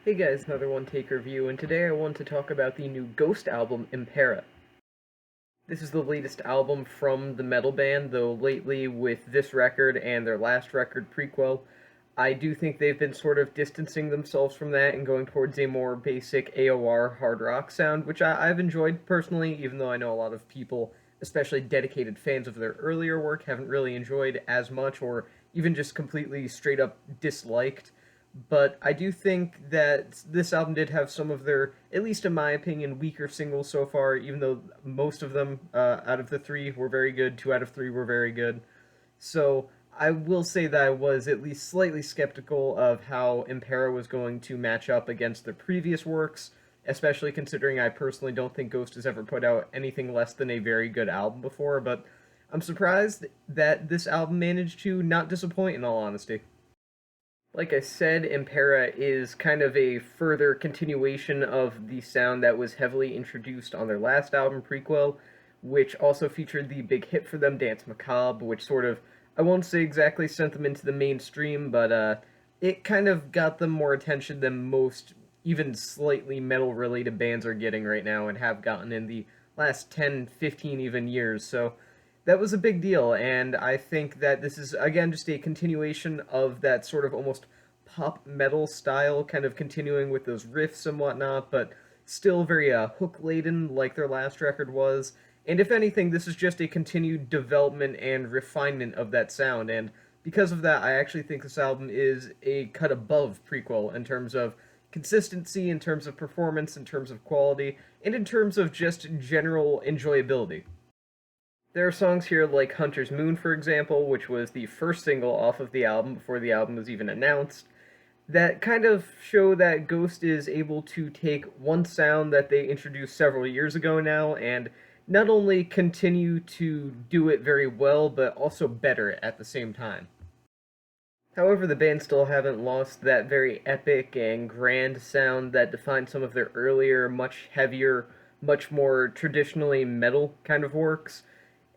Hey guys, another one take review, and today I want to talk about the new Ghost album, IMPERA. This is the latest album from the metal band, though lately with this record and their last record, Prequelle, I do think they've been sort of distancing themselves from that and going towards a more basic AOR hard rock sound, which I've enjoyed personally, even though I know a lot of people, especially dedicated fans of their earlier work, haven't really enjoyed as much or even just completely straight up disliked. But I do think that this album did have some of their, at least in my opinion, weaker singles so far, even though most of them out of the three were very good, two out of three were very good. So I will say that I was at least slightly skeptical of how Impera was going to match up against their previous works, especially considering I personally don't think Ghost has ever put out anything less than a very good album before, but I'm surprised that this album managed to not disappoint in all honesty. Like I said, Impera is kind of a further continuation of the sound that was heavily introduced on their last album, Prequelle, which also featured the big hit for them, Dance Macabre, which sort of, I won't say exactly sent them into the mainstream, but it kind of got them more attention than most even slightly metal related bands are getting right now and have gotten in the last 10, 15 even years. So that was a big deal, and I think that this is again just a continuation of that sort of almost pop metal style, kind of continuing with those riffs and whatnot, but still very hook laden like their last record was. And if anything, this is just a continued development and refinement of that sound, and because of that, I actually think this album is a cut above Prequelle in terms of consistency, in terms of performance, in terms of quality, and in terms of just general enjoyability. There are songs here like Hunter's Moon, for example, which was the first single off of the album before the album was even announced, that kind of show that Ghost is able to take one sound that they introduced several years ago now and not only continue to do it very well, but also better at the same time. However, the band still haven't lost that very epic and grand sound that defined some of their earlier, much heavier, much more traditionally metal kind of works.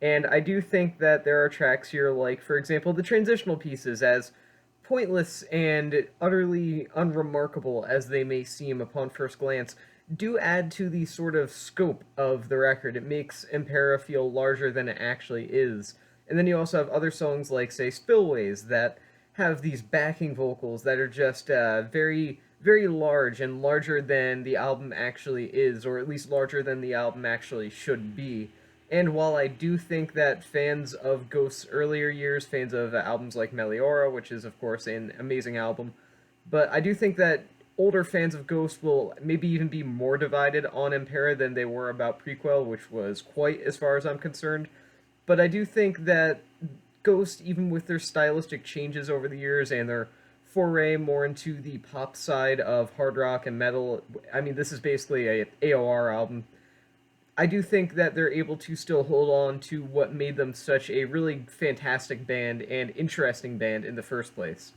And I do think that there are tracks here, like, for example, the transitional pieces, as pointless and utterly unremarkable as they may seem upon first glance, do add to the sort of scope of the record. It makes Impera feel larger than it actually is. And then you also have other songs like, say, Spillways, that have these backing vocals that are just very, very large and larger than the album actually is, or at least larger than the album actually should be. And while I do think that fans of Ghost's earlier years, fans of albums like Meliora, which is of course an amazing album, but I do think that older fans of Ghost will maybe even be more divided on Impera than they were about Prequelle, which was quite as far as I'm concerned. But I do think that Ghost, even with their stylistic changes over the years and their foray more into the pop side of hard rock and metal, I mean, this is basically a AOR album. I do think that they're able to still hold on to what made them such a really fantastic band and interesting band in the first place.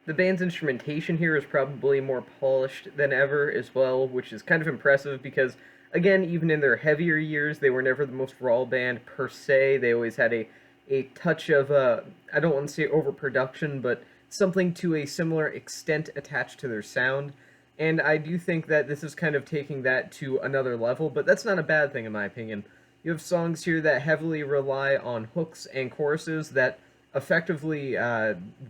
The band's instrumentation here is probably more polished than ever as well, which is kind of impressive because, again, even in their heavier years, they were never the most raw band per se. They always had a touch of, I don't want to say overproduction, but something to a similar extent attached to their sound. And I do think that this is kind of taking that to another level, but that's not a bad thing in my opinion. You have songs here that heavily rely on hooks and choruses that effectively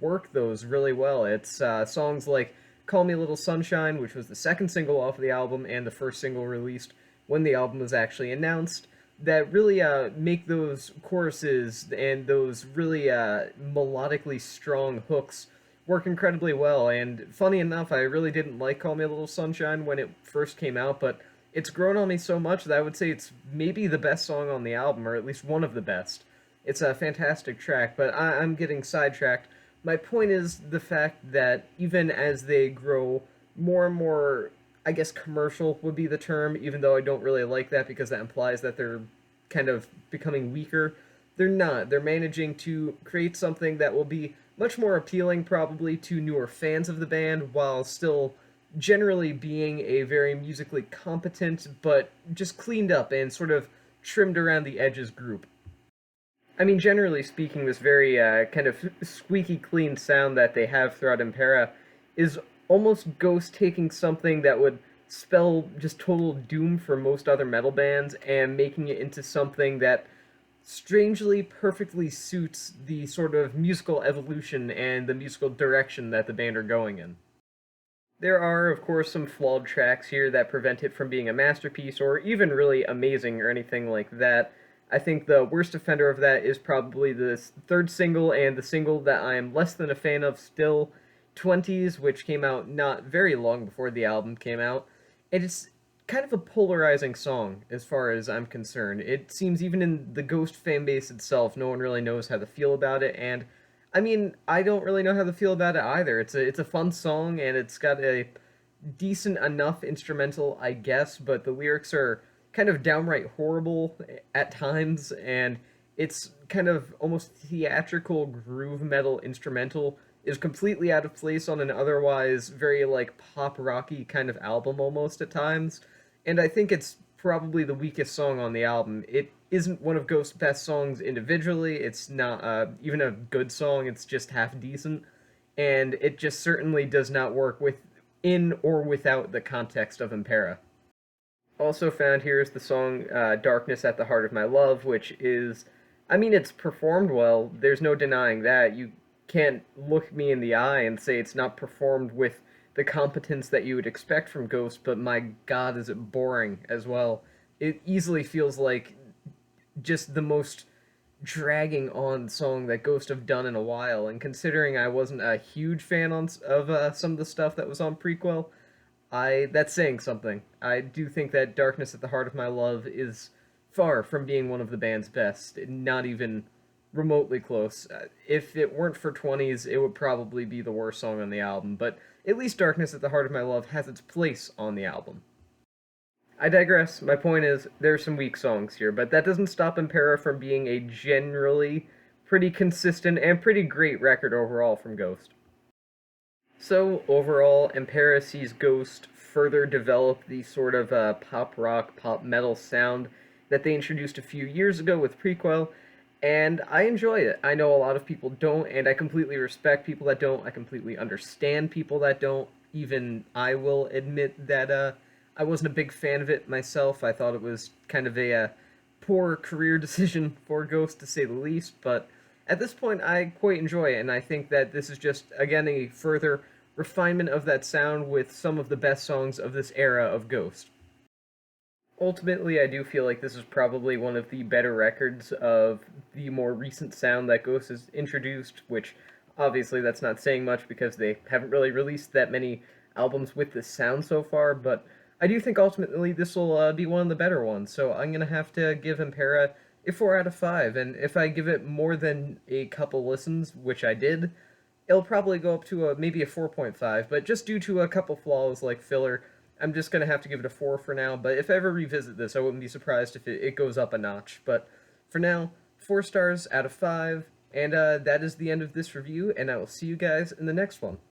work those really well. It's songs like Call Me a Little Sunshine, which was the second single off of the album and the first single released when the album was actually announced, that really make those choruses and those really melodically strong hooks work incredibly well. And funny enough, I really didn't like Call Me a Little Sunshine when it first came out, but it's grown on me so much that I would say it's maybe the best song on the album, or at least one of the best. It's a fantastic track, but I'm getting sidetracked. My point is the fact that even as they grow more and more, I guess commercial would be the term, even though I don't really like that because that implies that they're kind of becoming weaker. They're not. They're managing to create something that will be much more appealing, probably, to newer fans of the band, while still generally being a very musically competent, but just cleaned up and sort of trimmed around the edges group. I mean, generally speaking, this very kind of squeaky clean sound that they have throughout Impera is almost Ghost taking something that would spell just total doom for most other metal bands and making it into something that strangely perfectly suits the sort of musical evolution and the musical direction that the band are going in. There are, of course, some flawed tracks here that prevent it from being a masterpiece or even really amazing or anything like that. I think the worst offender of that is probably the third single and the single that I am less than a fan of still, 20s, which came out not very long before the album came out. And it's kind of a polarizing song as far as I'm concerned. It seems even in the Ghost fan base itself, no one really knows how to feel about it, and I mean, I don't really know how to feel about it either. It's a fun song and it's got a decent enough instrumental, I guess, but the lyrics are kind of downright horrible at times, and it's kind of almost theatrical groove metal instrumental is completely out of place on an otherwise very like pop rocky kind of album almost at times. And I think it's probably the weakest song on the album. It isn't one of Ghost's best songs individually. It's not even a good song. It's just half decent, and it just certainly does not work with in or without the context of Impera. Also found here is the song Darkness at the Heart of My Love, which is, I mean, it's performed well. There's no denying that. You can't look me in the eye and say it's not performed with the competence that you would expect from Ghost, but my god, is it boring as well. It easily feels like just the most dragging on song that Ghost have done in a while, and considering I wasn't a huge fan of some of the stuff that was on Prequelle, I that's saying something. I do think that Darkness at the Heart of My Love is far from being one of the band's best, not even remotely close. If it weren't for 20s, it would probably be the worst song on the album, but at least Darkness at the Heart of My Love has its place on the album. I digress. My point is, there's some weak songs here, but that doesn't stop Impera from being a generally pretty consistent and pretty great record overall from Ghost. So, overall, Impera sees Ghost further develop the sort of pop rock, pop metal sound that they introduced a few years ago with Prequelle, and I enjoy it. I know a lot of people don't, and I completely respect people that don't. I completely understand people that don't. Even I will admit that I wasn't a big fan of it myself. I thought it was kind of a poor career decision for Ghost, to say the least, but at this point, I quite enjoy it, and I think that this is just, again, a further refinement of that sound with some of the best songs of this era of Ghost. Ultimately, I do feel like this is probably one of the better records of the more recent sound that Ghost has introduced, which obviously that's not saying much because they haven't really released that many albums with this sound so far, but I do think ultimately this will be one of the better ones, so I'm going to have to give Impera a 4 out of 5, and if I give it more than a couple listens, which I did, it'll probably go up to maybe a 4.5, but just due to a couple flaws like filler, I'm just going to have to give it a 4 for now, but if I ever revisit this, I wouldn't be surprised if it goes up a notch. But for now, 4 stars out of 5, and that is the end of this review, and I will see you guys in the next one.